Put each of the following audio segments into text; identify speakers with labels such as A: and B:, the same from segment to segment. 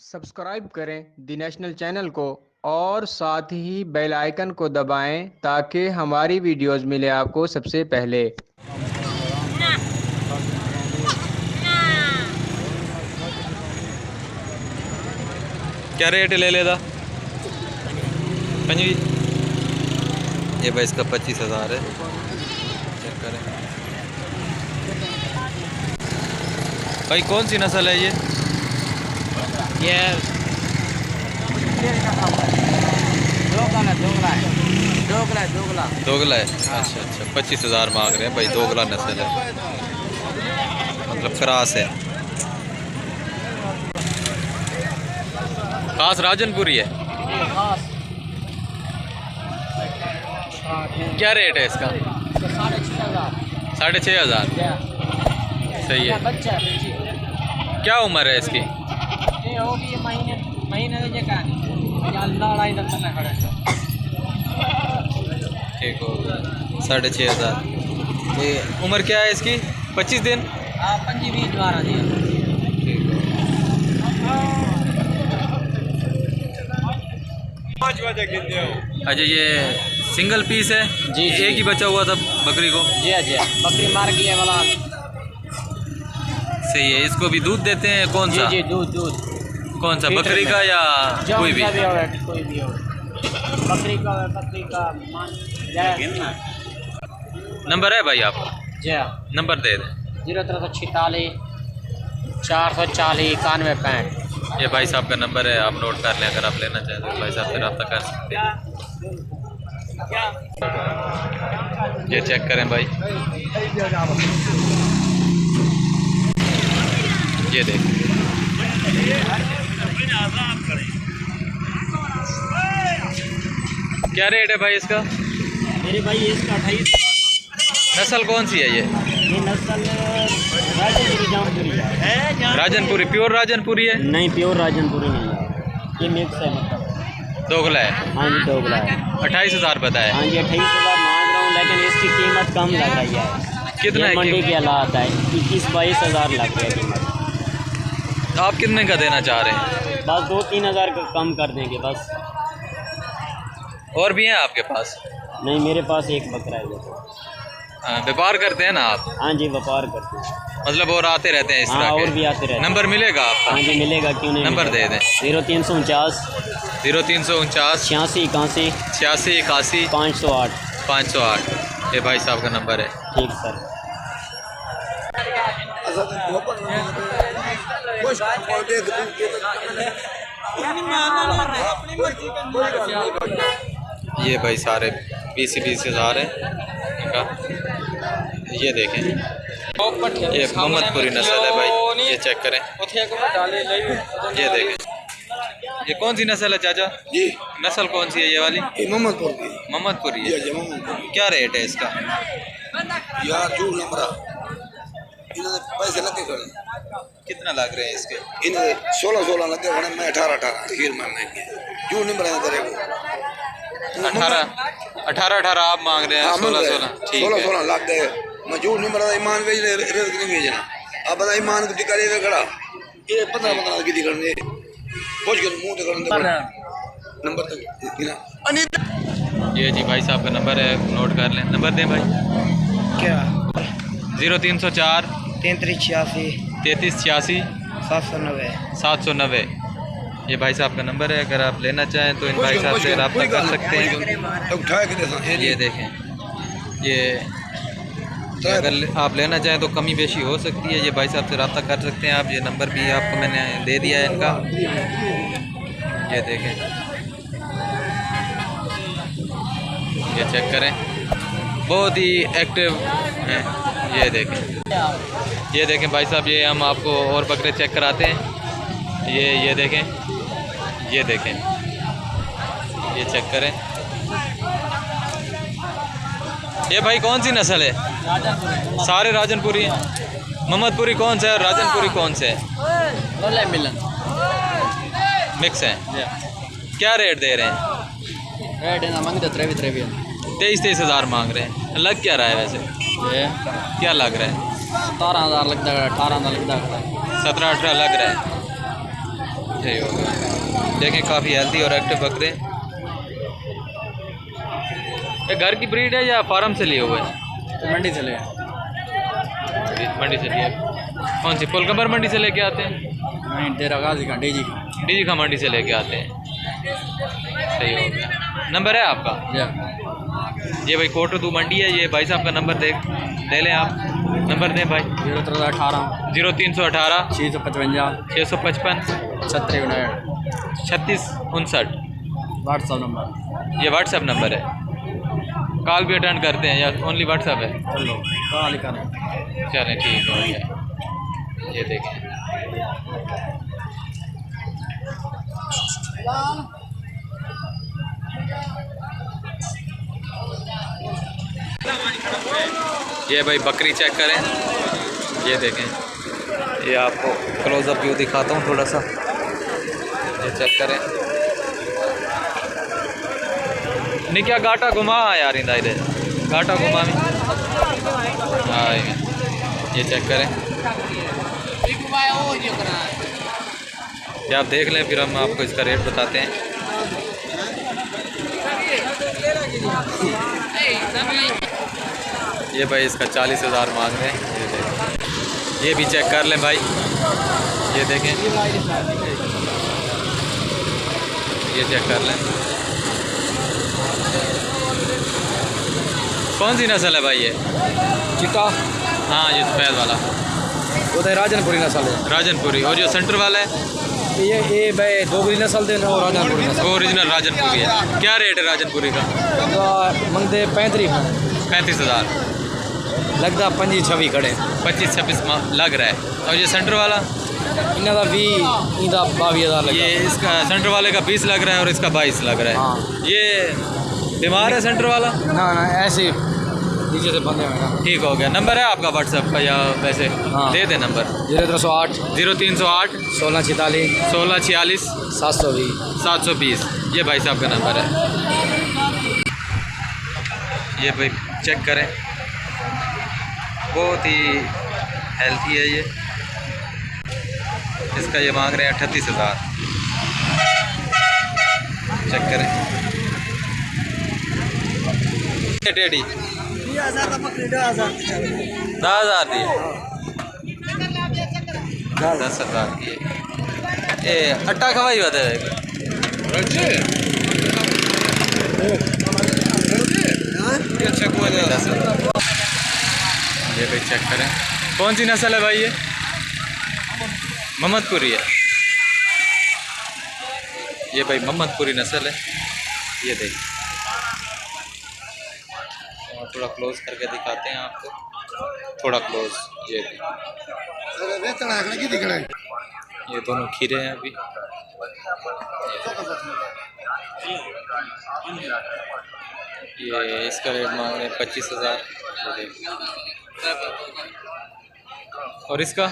A: Subscribe करें दी national channel को और साथ ही बेल आइकन को दबाएं ताकि हमारी वीडियोस मिले आपको सबसे पहले।
B: क्या रेट ले लेदा पंजी? ये भाई इसका 25,000 है। चेक करें भाई, कौन सी नस्ल है ये? दोगला है। अच्छा अच्छा, 25,000 मांग रहे हैं भाई। दोगला नस्ल है, मतलब क्रास है। खास राजनपुरी है। क्या रेट है इसका? 6,500। सही है। क्या उम्र है इसकी? ठीक हो, 6,500। उम्र क्या है इसकी? 25 दिन। ठीक हो। अच्छा, ये सिंगल पीस है
A: जी,
B: एक ही बचा हुआ था बकरी को?
A: जी जी, बकरी मार गई वाला।
B: सही है। इसको भी दूध देते हैं? कौन सा?
A: जी, दूध
B: कौन सा, बकरी का या कोई भी?
A: कोई भी हो, बकरी का
B: नंबर है भाई आपका?
A: जी,
B: नंबर दे दें।
A: 0346 440 9165।
B: ये भाई साहब का नंबर है, आप नोट कर लें। अगर आप लेना चाहें तो भाई साहब से रब्ता कर सकते हैं। ये चेक करें भाई, ये देख। क्या रेट है भाई इसका?
A: मेरे भाई इसका 28।
B: नस्ल कौन सी है ये?
A: नस्ल
B: राजनपुरी, प्योर राजनपुरी है?
A: नहीं, प्योर राजनपुरी नहीं है, ये मिक्स है। मतलब
B: दोगला है?
A: हाँ जी, दोगला है।
B: 28,000 बताया?
A: हाँ जी, 28,000 मांग रहा हूँ, लेकिन इसकी कीमत कम लग रही है।
B: कितना है
A: मंडी
B: कीमत?
A: के हालात है, 21-22 हज़ार लग रही है कीमत।
B: तो आप कितने का देना चाह रहे हैं?
A: बस 2-3 हज़ार कम कर देंगे बस।
B: और भी हैं आपके पास?
A: नहीं, मेरे पास एक बकरा है।
B: व्यापार करते हैं ना आप?
A: हाँ जी, व्यापार करते हैं।
B: मतलब और आते रहते हैं इस तरह
A: हाँ,
B: के?
A: और भी आते रहते हैं।
B: नंबर मिलेगा आपका?
A: हाँ जी, मिलेगा, क्यों नहीं।
B: नंबर दे दें।
A: 0349
B: 0349
A: 86 81
B: 86 81
A: 508।
B: 508। ये भाई साहब का नंबर है।
A: ठीक सर।
B: ये भाई सारे 20,000 है इनका। ये देखें, ये मोहम्मदपुरी नस्ल है भाई। ये चेक करें, ये देखें। ये कौन सी नस्ल है चाचा जी? नस्ल कौन सी है ये वाली? मोहम्मदपुरी है। क्या रेट है इसका?
C: यार जो नंबर पैसे लगे खड़े,
B: कितना लग रहे हैं इसके?
C: इन्हें 16 लगे खड़े, मैं 18 खीर मारने के जो नंबर है तेरे को
B: 18 आप मांग रहे हैं? 16 ठीक है।
C: 16 लाख गए। मैं जो नंबर ईमान भेज रहे रेत नहीं भेजना। अब बता ईमान को टिका दे खड़ा, ये 15 की करने पहुंच गए मुंह तो करने नंबर तक।
B: ये जी भाई साहब का नंबर है, नोट कर लें। नंबर दें भाई।
A: क्या?
B: 0304
A: 3386
B: 3386
A: 790।
B: 790। ये भाई साहब का नंबर है। अगर आप लेना चाहें तो इन भाई साहब से रब्ता कर सकते हैं। ये देखें, ये अगर आप लेना चाहें तो कमी बेशी हो सकती है। ये भाई साहब से रब्ता कर सकते हैं आप। ये नंबर भी आपको मैंने दे दिया है इनका। ये देखें, ये चेक करें, बहुत ही एक्टिव हैं। ये देखें, ये देखें भाई साहब, ये हम आपको और बकरे चेक कराते हैं। ये देखें, ये देखें, ये चेक करें। ये भाई कौन सी नस्ल है? सारे राजनपुरी हैं। मोहम्मदपुरी कौन सा है और राजनपुरी कौन से है?
A: मिलन
B: मिक्स है। क्या रेट दे रहे हैं?
A: रेट है ना, मांग
B: 23 हज़ार मांग रहे हैं। लग क्या रहा है वैसे?
A: ये
B: क्या लग रहा है?
A: 17,000 लगता है, 18,000 लगता है।
B: 17-18 लग रहा है। यही होगा। देखें काफ़ी हेल्दी और एक्टिव बकरे। ये घर की ब्रीड है या फार्म से लिए हुए हैं?
D: मंडी से ले।
B: मंडी से लिए। कौन सी कोलकबर मंडी से लेके आते हैं?
D: नहीं, डेरा गाजी का, डीजी का।
B: डीजी का मंडी से लेके आते हैं। सही हो गया। नंबर है आपका? ये भाई कोटरू मंडी है। ये भाई साहब का नंबर दे लें आप। नंबर दें भाई।
D: 0318
B: 0318
D: 655
B: 655 3659
D: व्हाट्सअप नंबर।
B: ये व्हाट्सएप नंबर है। कॉल भी अटेंड करते हैं या ओनली व्हाट्सएप है?
D: चलो कॉल करें।
B: चलें ठीक हो गया। ये देखें ये भाई बकरी चेक करें। ये देखें, ये आपको क्लोजअप व्यू दिखाता हूँ थोड़ा सा। ये चेक करें। नहीं क्या गाटा घुमा यार इंदा इधर गाटा घुमा में। हाँ ये चेक करें। ये आप देख लें, फिर हम आपको इसका रेट बताते हैं। ये भाई इसका 40,000 मांग रहे हैं। ये देखें, ये भी चेक कर लें भाई। ये देखें, ये चेक कर लें। कौन सी नस्ल है भाई ये?
D: चिट्टा।
B: हाँ ये सफ़ेद वाला
D: वो तो राजनपुरी नस्ल है।
B: राजनपुरी। और जो सेंटर वाला है
D: ये भाई डोगरी नस्ल दे और राजनपुरी नस्ल।
B: वो ओरिजिनल राजनपुरी है। क्या रेट है राजनपुरी का?
D: मंगते
B: 35,000
D: लगता 25-26 खड़े।
B: 25-26 लग रहा है। और ये सेंटर वाला
D: इन्हों का 22,000 लगा।
B: ये इसका सेंटर वाले का 20 लग रहा है और इसका 22 लग रहा है।
D: हाँ।
B: ये बीमार है सेंटर वाला?
D: ना ऐसे नीचे से बंदे हैं।
B: ठीक हो गया। नंबर है आपका व्हाट्सएप का या वैसे?
D: हाँ।
B: दे दे नंबर।
D: 0308
B: 0308
D: 1646
B: 1646
D: 720
B: 720। ये भाई साहब का नंबर है। ये भाई चेक करें, बहुत ही हेल्थी है ये। इसका ये मांग रहे हैं 38,000। चेक करें। टेडी 10,000 दी। 10,000 की। ये अट्टा खवाई होता है। ये भाई चेक करें, कौन सी नस्ल है भाई ये? मोहम्मदपुरी है। ये भाई मोहम्मदपुरी नस्ल है। ये देख, थोड़ा क्लोज करके दिखाते हैं आपको, थोड़ा क्लोज। ये दोनों खीरे हैं अभी। ये इसका रेट मांग रहे हैं 25,000। और इसका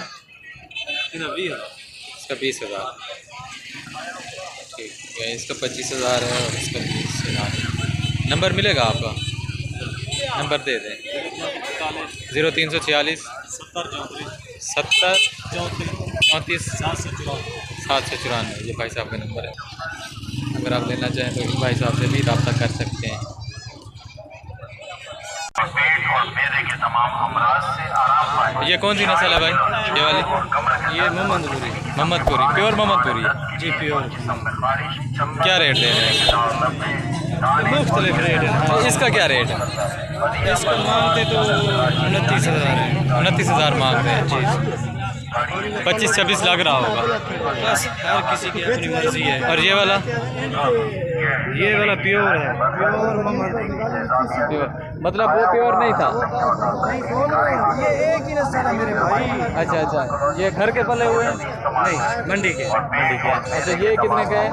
B: 20,000। ठीक है, इसका 25,000 है और इसका 20,000। नंबर मिलेगा आपका? नंबर दे दें। 0346 70 34 794। ये भाई साहब का नंबर है। अगर आप लेना चाहें तो इस भाई साहब से भी रब्ता कर सकते हैं। ये कौन सी नस्ल है भाई ये वाली?
D: ये मोहम्मदपुरी।
B: मोहम्मदपुरी, प्योर मोहम्मदपुरी है
D: जी, प्योर।
B: क्या रेट दे रहे हैं?
D: मुख्तलिफ रेट है।
B: इसका क्या रेट है?
D: इसका मांगते तो 29,000 है।
B: 29,000 मांग रहे हैं जी। 25-26 लग रहा होगा।
D: बस हर किसी की अपनी मर्जी है।
B: और ये वाला?
D: ये वाला प्योर है।
B: प्योर मतलब वो प्योर नहीं था?
D: ये एक ही नस्ल है मेरे भाई।
B: अच्छा, ये घर के पले हुए हैं?
D: नहीं, मंडी के।
B: अच्छा, ये कितने का है?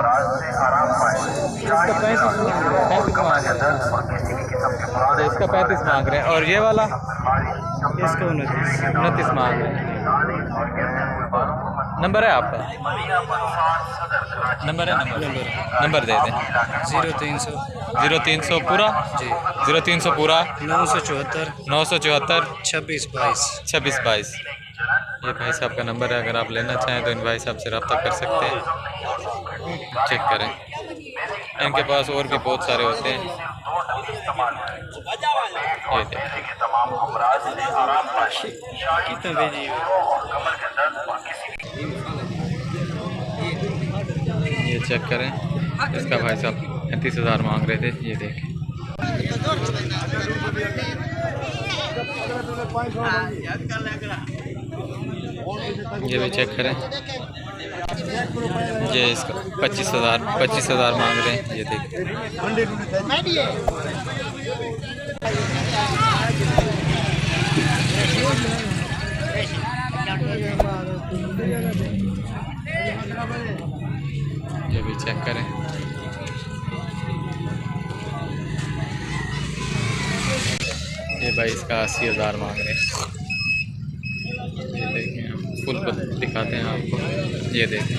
B: इसका 35 मांग रहे हैं। इसका 35 मांग रहे हैं। और ये वाला?
D: इसका
B: 29 मांग रहे हैं। नंबर है आपका? नंबर है? नंबर दे दें। 0300 पूरा जी। 0300 पूरा
D: 974
B: 974
D: 2622।
B: 2622। ये भाई साहब का नंबर है, अगर आप लेना चाहें तो इन भाई साहब से रब्ता कर सकते हैं। चेक करें, इनके पास और भी बहुत सारे होते हैं। ये देखें,
D: कितना भेजिए?
B: ये चेक करें, इसका भाई साहब 35,000 मांग रहे थे। ये देखें, ये भी चेक करें, ये इसका 25,000 मांग रहे हैं। ये देखें, ये भी चेक करें, ये भाई इसका 80,000 मांग रहे हैं। ये देखें, हम फुल दिखाते हैं आपको। ये देखें,